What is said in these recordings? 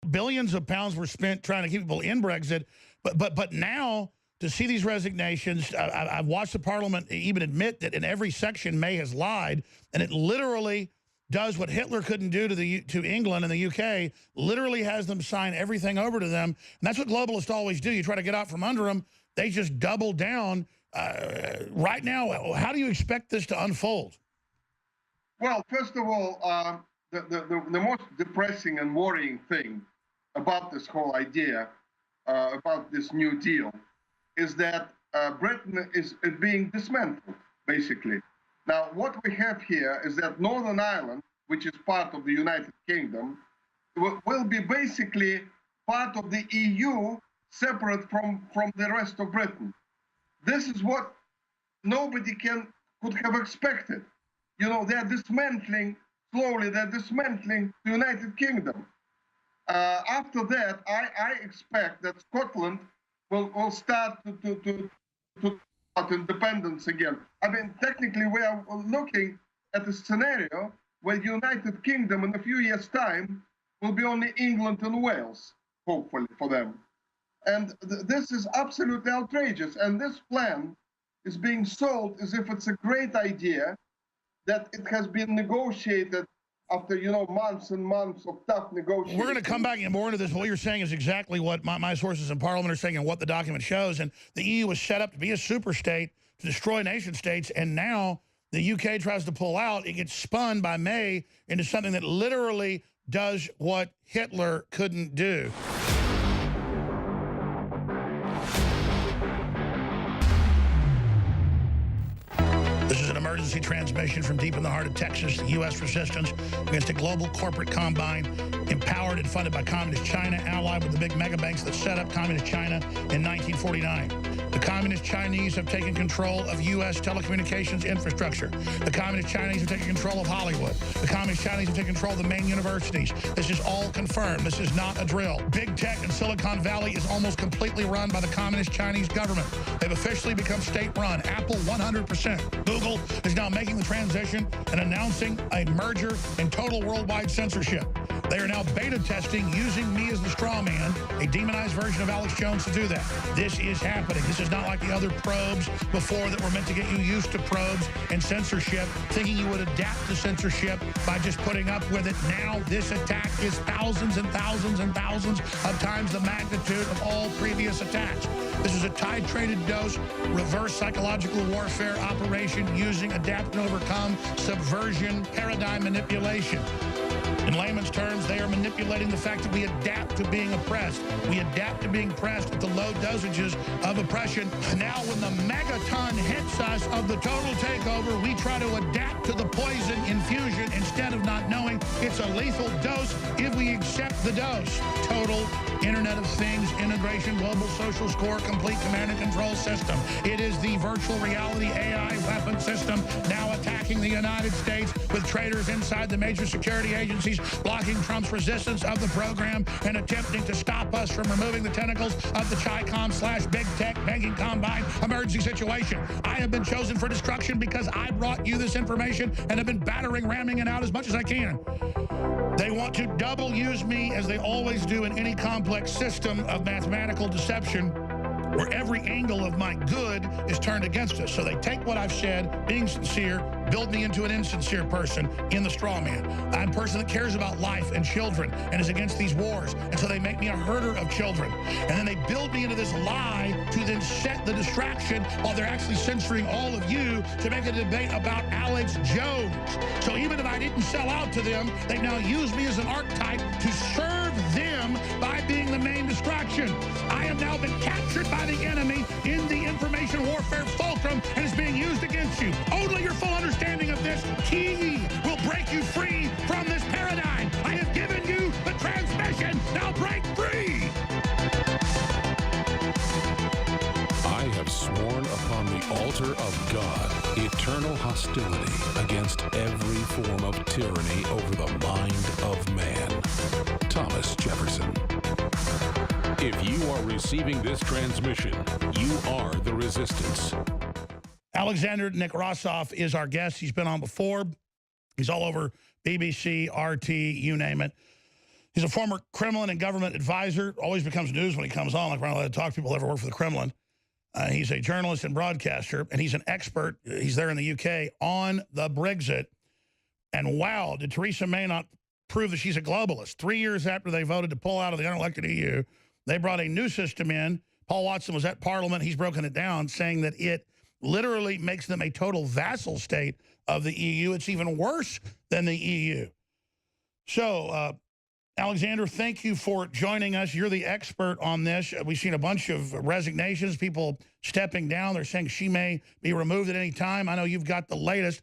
Billions of pounds were spent trying to keep people in Brexit. But now to see these resignations, I've watched the parliament even admit that in every section May has lied, and it literally does what Hitler couldn't do to England and the UK, literally has them sign everything over to them. And that's what globalists always do. You try to get out from under them, they just double down. Right now, how do you expect this to unfold? Well, first of all, the most depressing and worrying thing about this whole idea, about this New Deal, is that Britain is being dismantled, basically. Now, what we have here is that Northern Ireland, which is part of the United Kingdom, will be basically part of the EU, separate from the rest of Britain. This is what nobody could have expected. You know, they're dismantling, slowly, they're dismantling the United Kingdom. After that, I expect that Scotland will start to independence again. I mean, technically, we are looking at a scenario where the United Kingdom in a few years' time will be only England and Wales, hopefully, for them. And this is absolutely outrageous. And this plan is being sold as if it's a great idea, that it has been negotiated after, you know, months and months of tough negotiations. We're going to come back and more into this. What you're saying is exactly what my sources in Parliament are saying and what the document shows. And the EU was set up to be a super state, to destroy nation states, and now the UK tries to pull out. It gets spun by May into something that literally does what Hitler couldn't do. This is an emergency transmission from deep in the heart of Texas. The U.S. resistance against a global corporate combine, empowered and funded by Communist China, allied with the big mega banks that set up Communist China in 1949. The Communist Chinese have taken control of U.S. telecommunications infrastructure. The Communist Chinese have taken control of Hollywood. The Communist Chinese have taken control of the main universities. This is all confirmed. This is not a drill. Big tech in Silicon Valley is almost completely run by the Communist Chinese government. They've officially become state-run. Apple, 100%. Google is now making the transition and announcing a merger and total worldwide censorship. They are now beta testing using me as the straw man, a demonized version of Alex Jones, to do that. This is happening. This is not like the other probes before that were meant to get you used to probes and censorship, thinking you would adapt to censorship by just putting up with it. Now this attack is thousands and thousands and thousands of times the magnitude of all previous attacks. This is a titrated dose, reverse psychological warfare operation using adapt and overcome subversion paradigm manipulation. In layman's terms, they are manipulating the fact that we adapt to being oppressed. We adapt to being pressed at the low dosages of oppression. Now when the megaton hits us of the total takeover, we try to adapt to the poison infusion instead of not knowing it's a lethal dose if we accept the dose. Total Internet of Things, integration, global social score, complete command and control system. It is the virtual reality AI weapon system now attacking the United States with traitors inside the major security agencies, blocking Trump's resistance of the program and attempting to stop us from removing the tentacles of the Chi-Com/Big Tech banking combine emergency situation. I have been chosen for destruction because I brought you this information and have been battering, ramming it out as much as I can. They want to double use me, as they always do in any complex system of mathematical deception, where every angle of my good is turned against us. So they take what I've said, being sincere, build me into an insincere person in the straw man. I'm a person that cares about life and children and is against these wars. And so they make me a herder of children. And then they build me into this lie to then set the distraction while they're actually censoring all of you to make a debate about Alex Jones. So even if I didn't sell out to them, they now use me as an archetype to serve them by being the main distraction. I have now been captured by the enemy in the information warfare fulcrum and is being used against you. Only your full understanding of this key will break you free from this paradigm. I have given you the transmission. Now break free. I have sworn upon the altar of God eternal hostility against every form of tyranny over the mind of man. Thomas Jefferson. If you are receiving this transmission, you are the resistance. Alexander Nekrasov is our guest. He's been on before. He's all over BBC, RT, you name it. He's a former Kremlin and government advisor. Always becomes news when he comes on, like we're not allowed to talk to people who ever work for the Kremlin. He's a journalist and broadcaster, and he's an expert. He's there in the UK on the Brexit. And wow, did Teresa May not prove that she's a globalist? 3 years after they voted to pull out of the unelected EU, they brought a new system in. Paul Watson was at Parliament. He's broken it down, saying that it literally makes them a total vassal state of the EU. It's even worse than the EU. So, Alexander, thank you for joining us. You're the expert on this. We've seen a bunch of resignations, people stepping down. They're saying she may be removed at any time. I know you've got the latest.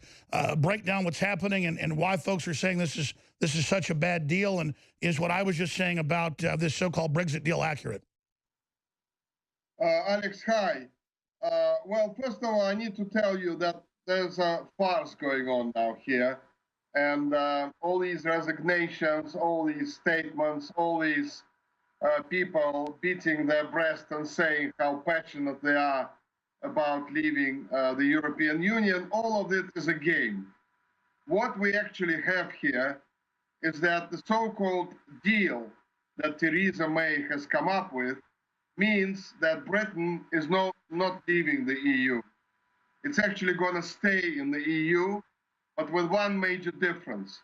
Break down what's happening and why folks are saying this is such a bad deal, and is what I was just saying about this so-called Brexit deal accurate? Alex, hi. Well, first of all, I need to tell you that there's a farce going on now here. And all these resignations, all these statements, all these people beating their breast and saying how passionate they are about leaving the European Union, all of it is a game. What we actually have here is that the so-called deal that Teresa May has come up with means that Britain is not leaving the EU. It's actually going to stay in the EU, but with one major difference.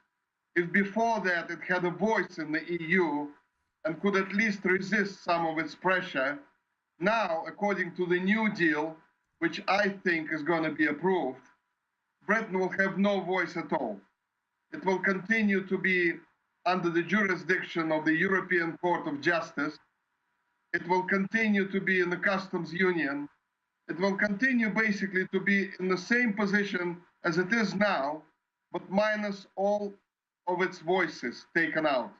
If before that it had a voice in the EU and could at least resist some of its pressure, now, according to the New Deal, which I think is going to be approved, Britain will have no voice at all. It will continue to be under the jurisdiction of the European Court of Justice. It will continue to be in the customs union. It will continue basically to be in the same position as it is now, but minus all of its voices taken out.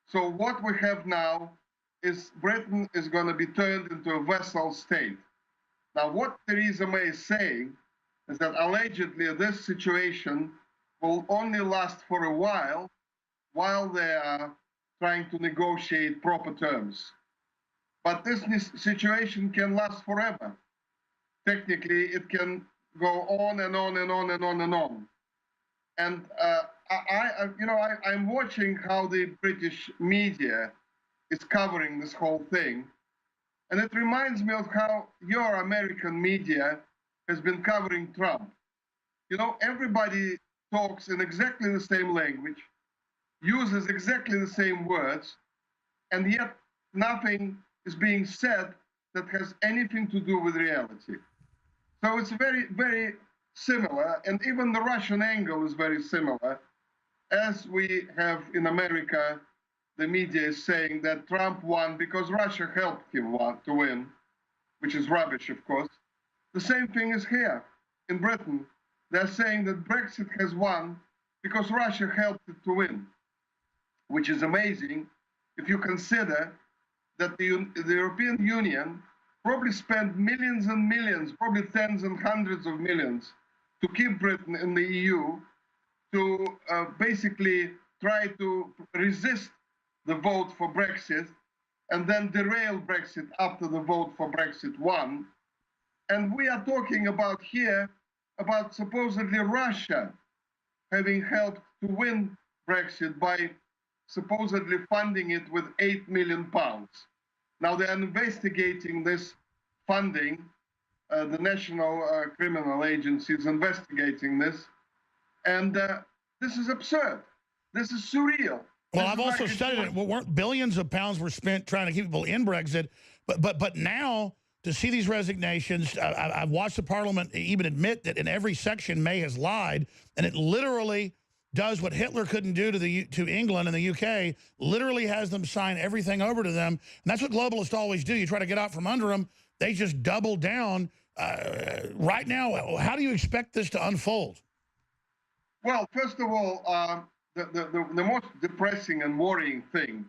So what we have now is Britain is going to be turned into a vassal state. Now, what Theresa May is saying is that allegedly this situation will only last for a while they are trying to negotiate proper terms. But this situation can last forever. Technically, it can go on and on and on and on and on. And I'm watching how the British media is covering this whole thing. And it reminds me of how your American media has been covering Trump. You know, everybody talks in exactly the same language, uses exactly the same words, and yet nothing is being said that has anything to do with reality. So it's very, very similar, and even the Russian angle is very similar. As we have in America, the media is saying that Trump won because Russia helped him to win, which is rubbish, of course. The same thing is here in Britain. They're saying that Brexit has won because Russia helped it to win, which is amazing if you consider that the European Union probably spent millions and millions, probably tens and hundreds of millions, to keep Britain in the EU, to basically try to resist the vote for Brexit, and then derail Brexit after the vote for Brexit won. And we are talking about here about supposedly Russia having helped to win Brexit by supposedly funding it with £8 million. Now they're investigating this funding. The National Criminal Agency is investigating this. And this is absurd. This is surreal. Well, I've also studied it. Weren't billions of pounds were spent trying to keep people in Brexit, but now to see these resignations, I've watched the Parliament even admit that in every section May has lied, and it literally does what Hitler couldn't do to England and the UK, literally has them sign everything over to them. And that's what globalists always do. You try to get out from under them, they just double down. Right now, how do you expect this to unfold? Well, first of all, the most depressing and worrying thing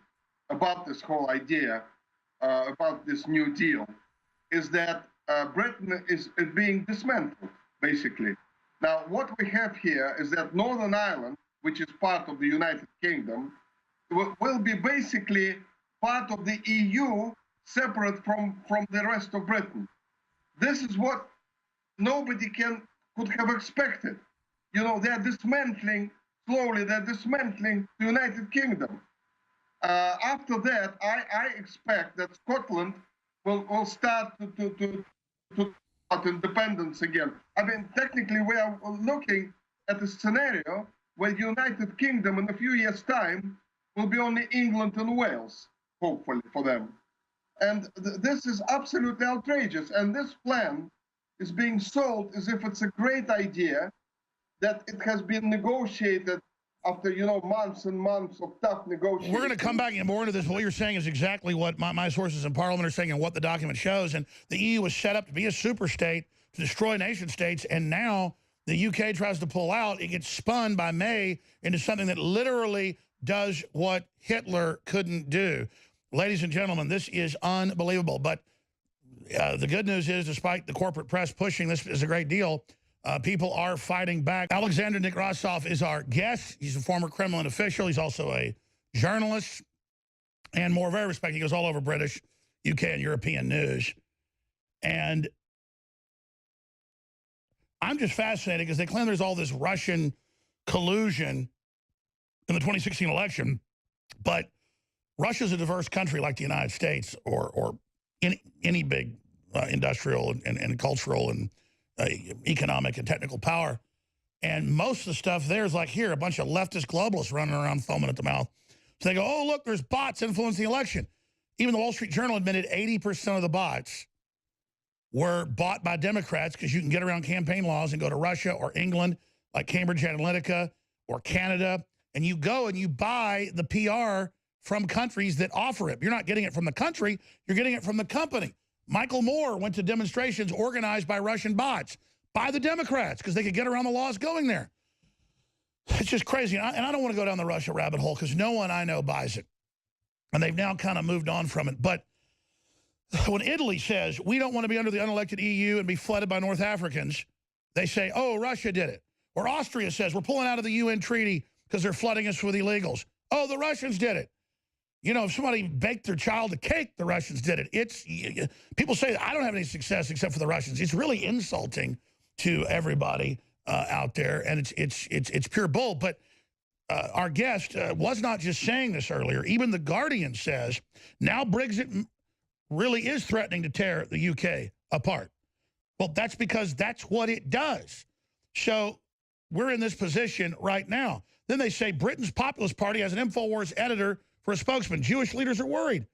about this whole idea, about this New Deal, is that Britain is being dismantled, basically. Now, what we have here is that Northern Ireland, which is part of the United Kingdom, will be basically part of the EU, separate from the rest of Britain. This is what nobody could have expected. You know, they're dismantling, slowly they're dismantling the United Kingdom. After that, I expect that Scotland will start to independence again. I mean, technically, we are looking at a scenario where the United Kingdom in a few years' time will be only England and Wales, hopefully for them. And this is absolutely outrageous. And this plan is being sold as if it's a great idea, that it has been negotiated after, months and months of tough negotiations. We're going to come back and more into this. What you're saying is exactly what my sources in Parliament are saying and what the document shows. And the EU was set up to be a super state, to destroy nation states, and now the UK tries to pull out. It gets spun by May into something that literally does what Hitler couldn't do. Ladies and gentlemen, this is unbelievable. But the good news is, despite the corporate press pushing this is a great deal, people are fighting back. Alexander Nekrasov is our guest. He's a former Kremlin official. He's also a journalist and more very respected. He goes all over British, UK, and European news. And I'm just fascinated because they claim there's all this Russian collusion in the 2016 election, but Russia's a diverse country like the United States or any big industrial and cultural and economic and technical power. And most of the stuff there is like here, a bunch of leftist globalists running around foaming at the mouth. So they go, oh, look, there's bots influencing the election. Even the Wall Street Journal admitted 80% of the bots were bought by Democrats because you can get around campaign laws and go to Russia or England, like Cambridge Analytica, or Canada, and you go and you buy the PR from countries that offer it. You're not getting it from the country, you're getting it from the company. Michael Moore went to demonstrations organized by Russian bots, by the Democrats, because they could get around the laws going there. It's just crazy. And I don't want to go down the Russia rabbit hole because no one I know buys it. And they've now kind of moved on from it. But when Italy says, we don't want to be under the unelected EU and be flooded by North Africans, they say, oh, Russia did it. Or Austria says, we're pulling out of the UN treaty because they're flooding us with illegals. Oh, the Russians did it. You know, if somebody baked their child a cake, the Russians did it. People say, I don't have any success except for the Russians. It's really insulting to everybody out there, and it's pure bull. But our guest was not just saying this earlier. Even The Guardian says now Brexit really is threatening to tear the UK apart. Well, that's because that's what it does. So we're in this position right now. Then they say Britain's Populist Party has an InfoWars editor for a spokesman. Jewish leaders are worried.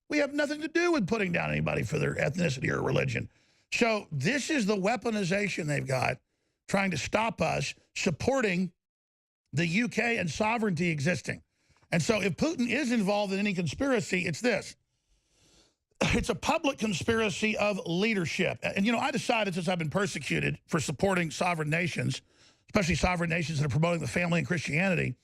We have nothing to do with putting down anybody for their ethnicity or religion. So this is the weaponization they've got, trying to stop us supporting the UK and sovereignty existing. And so if Putin is involved in any conspiracy, it's this. It's a public conspiracy of leadership. And, you know, I decided, since I've been persecuted for supporting sovereign nations, especially sovereign nations that are promoting the family and Christianity,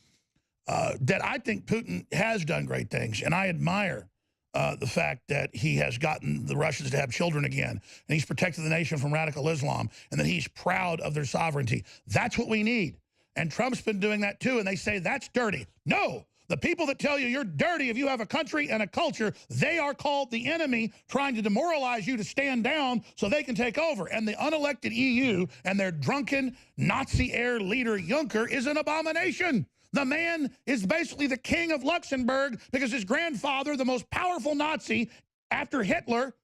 that I think Putin has done great things. And I admire the fact that he has gotten the Russians to have children again. And he's protected the nation from radical Islam. And that he's proud of their sovereignty. That's what we need. And Trump's been doing that too. And they say that's dirty. No. The people that tell you you're dirty if you have a country and a culture, they are called the enemy, trying to demoralize you to stand down so they can take over. And the unelected EU and their drunken Nazi-heir leader Juncker is an abomination. The man is basically the king of Luxembourg because his grandfather, the most powerful Nazi after Hitler,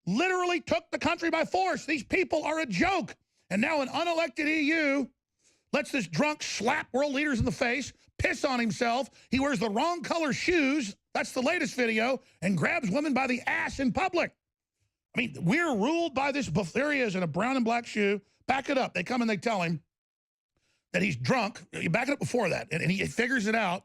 literally took the country by force. These people are a joke. And now an unelected EU lets this drunk slap world leaders in the face, piss on himself. He wears the wrong color shoes. That's the latest video. And grabs women by the ass in public. I mean, we're ruled by this. There he is in a brown and black shoe. Back it up. They come and they tell him that he's drunk. You back it up before that. And he figures it out.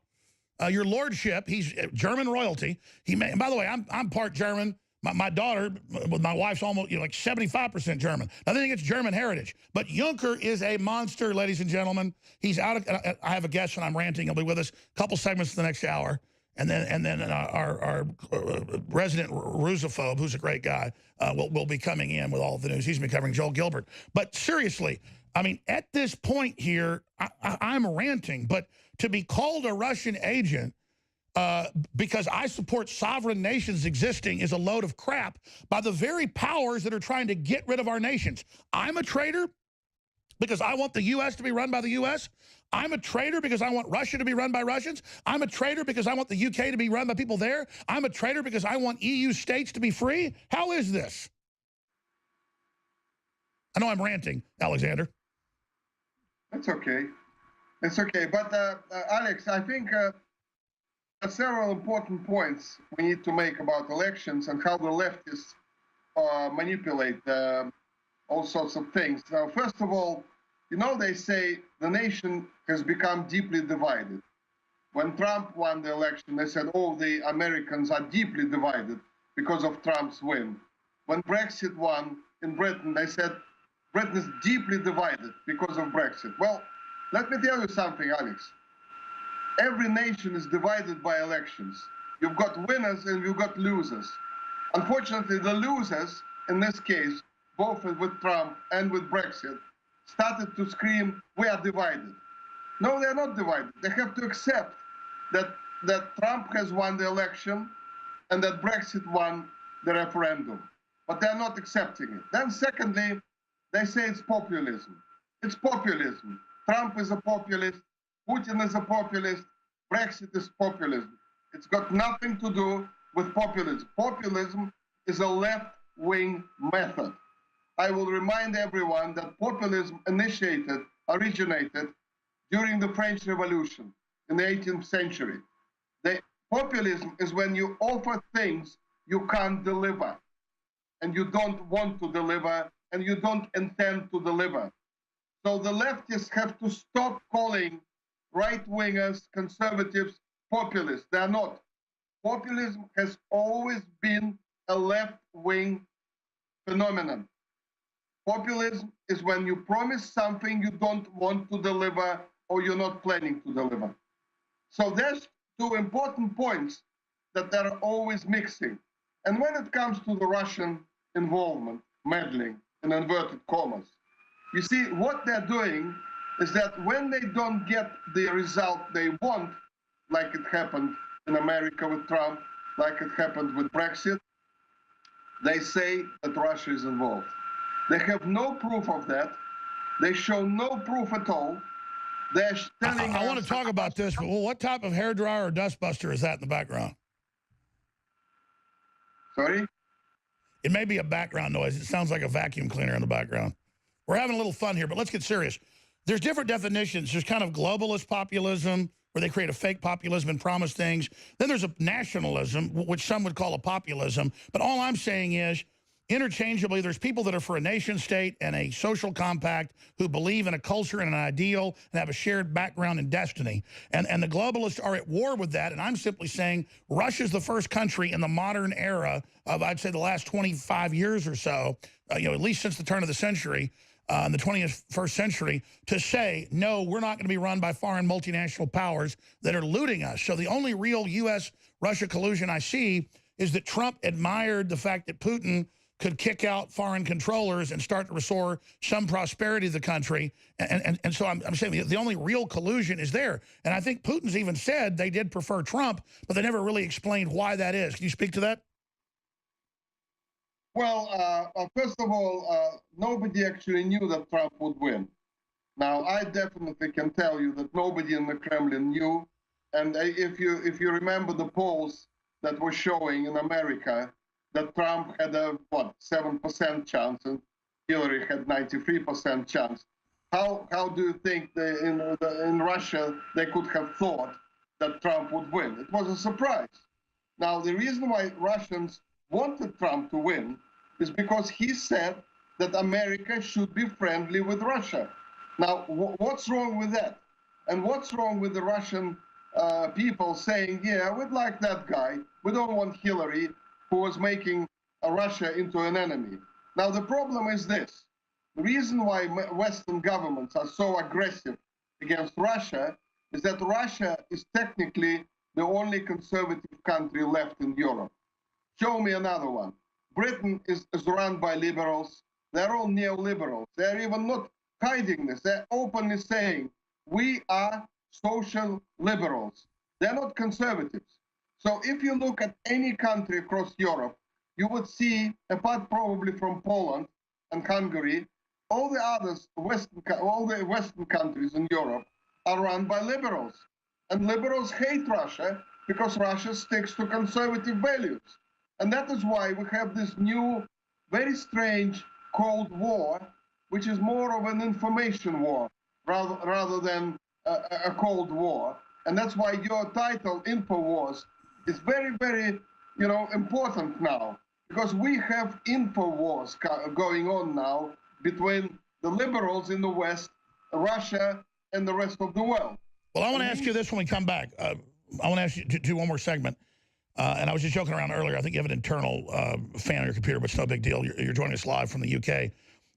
Your lordship, he's German royalty. And by the way, I'm part German. My daughter, with my wife's almost like 75% German. I think it's German heritage. But Juncker is a monster, ladies and gentlemen. He's out of. I have a guest when I'm ranting. He'll be with us a couple segments the next hour, and then our resident Rusophobe, who's a great guy, will be coming in with all of the news. He's been covering Joel Gilbert. But seriously, I mean, at this point here, I'm ranting. But to be called a Russian agent, because I support sovereign nations existing, is a load of crap by the very powers that are trying to get rid of our nations. I'm a traitor. because I want the U.S. to be run by the U.S.? I'm a traitor because I want Russia to be run by Russians? I'm a traitor because I want the UK to be run by people there? I'm a traitor because I want EU states to be free? How is this? I know I'm ranting, Alexander. That's okay. It's okay. But, Alex, I think there are several important points we need to make about elections and how the leftists manipulate all sorts of things. Now, first of all, you know, they say the nation has become deeply divided. When Trump won the election, they said, oh, the Americans are deeply divided because of Trump's win. When Brexit won in Britain, they said Britain is deeply divided because of Brexit. Well, let me tell you something, Alex. Every nation is divided by elections. You've got winners and you've got losers. Unfortunately, the losers, in this case, both with Trump and with Brexit, started to scream, we are divided. No, they're not divided. They have to accept that Trump has won the election and that Brexit won the referendum. But they're not accepting it. Then secondly, they say it's populism. It's populism. Trump is a populist. Putin is a populist. Brexit is populism. It's got nothing to do with populism. Populism is a left-wing method. I will remind everyone that populism originated during the French Revolution in the 18th century. Populism is when you offer things you can't deliver, and you don't want to deliver, and you don't intend to deliver. So the leftists have to stop calling right-wingers, conservatives, populists. They are not. Populism has always been a left-wing phenomenon. Populism is when you promise something you don't want to deliver or you're not planning to deliver. So there's two important points that they're always mixing. And when it comes to the Russian involvement, meddling, in inverted commas, you see, what they're doing is that when they don't get the result they want, like it happened in America with Trump, like it happened with Brexit, they say that Russia is involved. They have no proof of that. They show no proof at all. They're telling I want to talk about this, but what type of hairdryer or dustbuster is that in the background? Sorry? It may be a background noise. It sounds like a vacuum cleaner in the background. We're having a little fun here, but let's get serious. There's different definitions. There's kind of globalist populism, where they create a fake populism and promise things. Then there's a nationalism, which some would call a populism. But all I'm saying is, interchangeably, there's people that are for a nation state and a social compact who believe in a culture and an ideal and have a shared background and destiny. And the globalists are at war with that. And I'm simply saying Russia's the first country in the modern era of, I'd say, the last 25 years or so, at least since the turn of the century, in the 21st century, to say, no, we're not going to be run by foreign multinational powers that are looting us. So the only real U.S.-Russia collusion I see is that Trump admired the fact that Putin could kick out foreign controllers and start to restore some prosperity to the country. And so I'm saying the only real collusion is there. And I think Putin's even said they did prefer Trump, but they never really explained why that is. Can you speak to that? Well, first of all, nobody actually knew that Trump would win. Now, I definitely can tell you that nobody in the Kremlin knew. And if you remember the polls that were showing in America, that Trump had a, 7% chance and Hillary had 93% chance. How do you think in Russia they could have thought that Trump would win? It was a surprise. Now, the reason why Russians wanted Trump to win is because he said that America should be friendly with Russia. Now, what's wrong with that? And what's wrong with the Russian people saying, yeah, we'd like that guy. We don't want Hillary, who was making Russia into an enemy. Now, the problem is this. The reason why Western governments are so aggressive against Russia is that Russia is technically the only conservative country left in Europe. Show me another one. Britain is run by liberals. They're all neoliberals. They're even not hiding this. They're openly saying, we are social liberals. They're not conservatives. So if you look at any country across Europe, you would see, apart probably from Poland and Hungary, all the others, all the Western countries in Europe are run by liberals. And liberals hate Russia because Russia sticks to conservative values. And that is why we have this new, very strange Cold War, which is more of an information war rather than a Cold War. And that's why your title, InfoWars, is very, very, important now, because we have InfoWars going on now between the liberals in the West, Russia, and the rest of the world. Well, I want to ask you this when we come back. I want to ask you to do one more segment. And I was just joking around earlier. I think you have an internal fan on your computer, but it's no big deal. You're joining us live from the UK.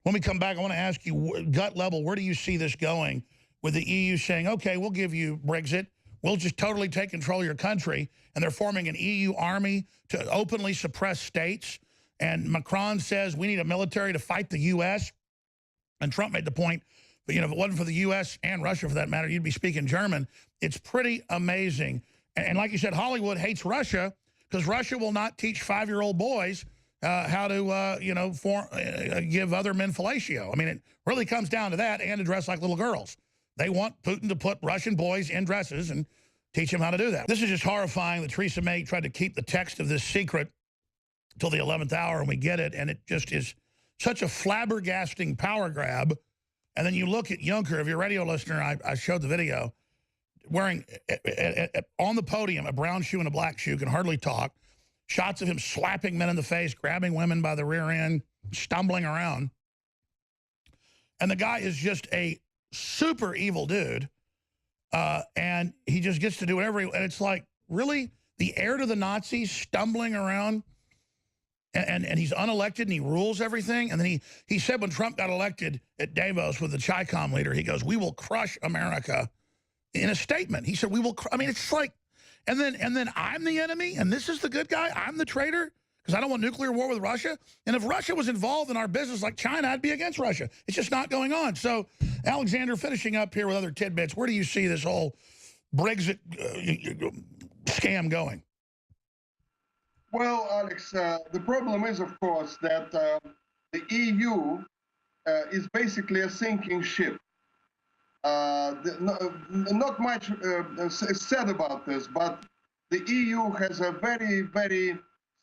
When we come back, I want to ask you, gut level, where do you see this going with the EU saying, okay, we'll give you Brexit. We'll just totally take control of your country. And they're forming an EU army to openly suppress states. And Macron says we need a military to fight the U.S. And Trump made the point, but, if it wasn't for the U.S. and Russia, for that matter, you'd be speaking German. It's pretty amazing. And like you said, Hollywood hates Russia because Russia will not teach 5-year-old boys how to, give other men fellatio. I mean, it really comes down to that, and to dress like little girls. They want Putin to put Russian boys in dresses and teach them how to do that. This is just horrifying that Teresa May tried to keep the text of this secret till the 11th hour, and we get it, and it just is such a flabbergasting power grab. And then you look at Juncker, if you're a radio listener, I showed the video, wearing, on the podium, a brown shoe and a black shoe, can hardly talk. Shots of him slapping men in the face, grabbing women by the rear end, stumbling around. And the guy is just a super evil dude. And he just gets to do whatever and it's like, really? The heir to the Nazis stumbling around? And he's unelected and he rules everything. And then he said when Trump got elected at Davos with the Chi-Com leader, he goes, we will crush America, in a statement. He said, we will, I mean, it's like, and then I'm the enemy and this is the good guy. I'm the traitor because I don't want nuclear war with Russia. And if Russia was involved in our business like China, I'd be against Russia. It's just not going on. So, Alexander, finishing up here with other tidbits, where do you see this whole Brexit scam going? Well, Alex, the problem is, of course, that the EU is basically a sinking ship. Not much is said about this, but the EU has a very, very,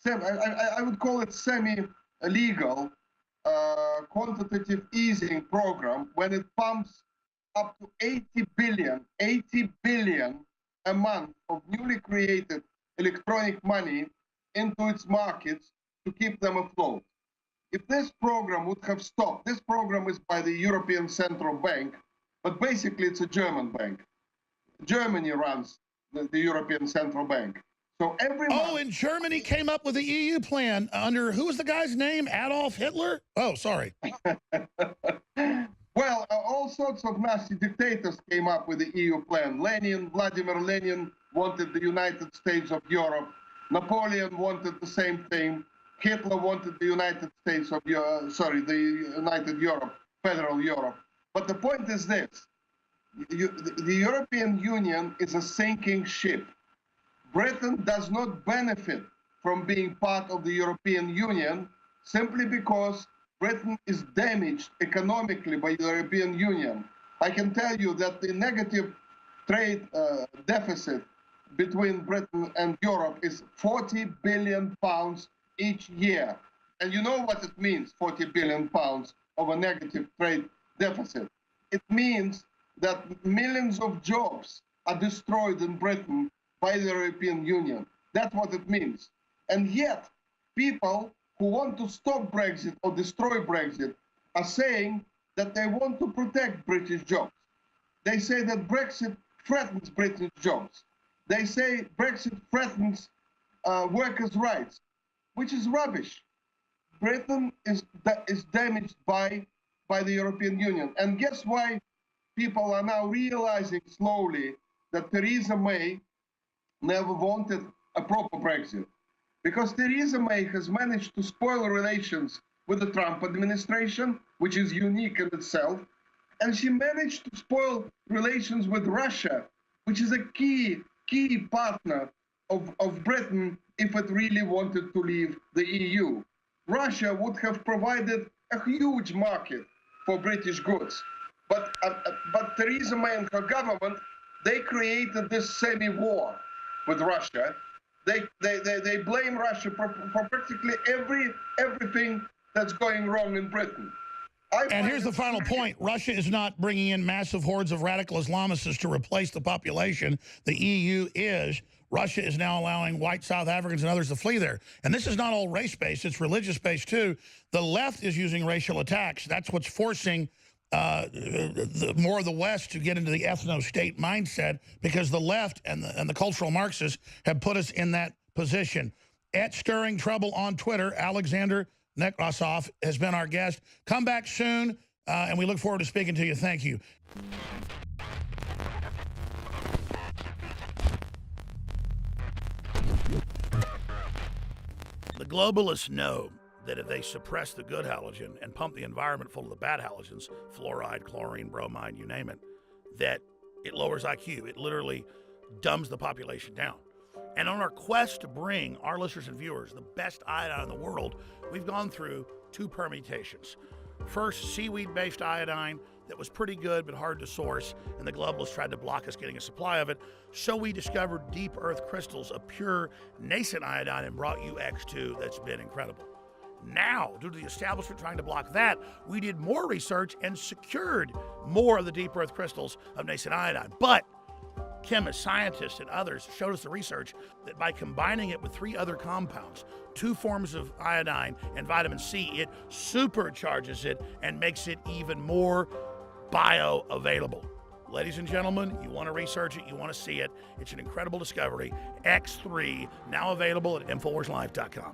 I would call it semi-legal quantitative easing program when it pumps up to 80 billion a month of newly created electronic money into its markets to keep them afloat. If this program would have stopped, this program is by the European Central Bank, but basically it's a German bank. Germany runs the European Central Bank. So every month, and Germany came up with the EU plan under, who was the guy's name? Adolf Hitler? Oh, sorry. Well, all sorts of Nazi dictators came up with the EU plan. Vladimir Lenin wanted the United States of Europe. Napoleon wanted the same thing. Hitler wanted the United States of the United Europe, Federal Europe. But the point is this: the European Union is a sinking ship. Britain does not benefit from being part of the European Union simply because Britain is damaged economically by the European Union. I can tell you that the negative trade deficit between Britain and Europe is 40 billion pounds each year. And you know what it means, 40 billion pounds of a negative trade deficit. It means that millions of jobs are destroyed in Britain by the European Union. That's what it means. And yet, people who want to stop Brexit or destroy Brexit are saying that they want to protect British jobs. They say that Brexit threatens British jobs. They say Brexit threatens workers' rights, which is rubbish. Britain is damaged by the European Union. And guess why people are now realizing slowly that Teresa May never wanted a proper Brexit? Because Teresa May has managed to spoil relations with the Trump administration, which is unique in itself, and she managed to spoil relations with Russia, which is a key partner of Britain if it really wanted to leave the EU. Russia would have provided a huge market for British goods. But Theresa May and her government, they created this semi-war with Russia. They blame Russia for practically everything that's going wrong in Britain. And here's the final point. Russia is not bringing in massive hordes of radical Islamists to replace the population. The EU is. Russia is now allowing white South Africans and others to flee there. And this is not all race-based. It's religious-based, too. The left is using racial attacks. That's what's forcing more of the West to get into the ethno-state mindset, because the left and the cultural Marxists have put us in that position. At Stirring Trouble on Twitter, Alexander Nekrasov has been our guest. Come back soon, and we look forward to speaking to you. Thank you. The globalists know that if they suppress the good halogen and pump the environment full of the bad halogens, fluoride, chlorine, bromide, you name it, that it lowers IQ. It literally dumbs the population down. And on our quest to bring our listeners and viewers the best iodine in the world, we've gone through two permutations. First, seaweed-based iodine that was pretty good but hard to source, and the globalists tried to block us getting a supply of it. So we discovered deep earth crystals of pure nascent iodine and brought you X2 that's been incredible. Now, due to the establishment trying to block that, we did more research and secured more of the deep earth crystals of nascent iodine. But chemists, scientists, and others showed us the research that by combining it with 3 other compounds, 2 forms of iodine and vitamin C, it supercharges it and makes it even more bioavailable. Ladies and gentlemen, you want to research it, you want to see it. It's an incredible discovery. X3, now available at InfoWarsLife.com.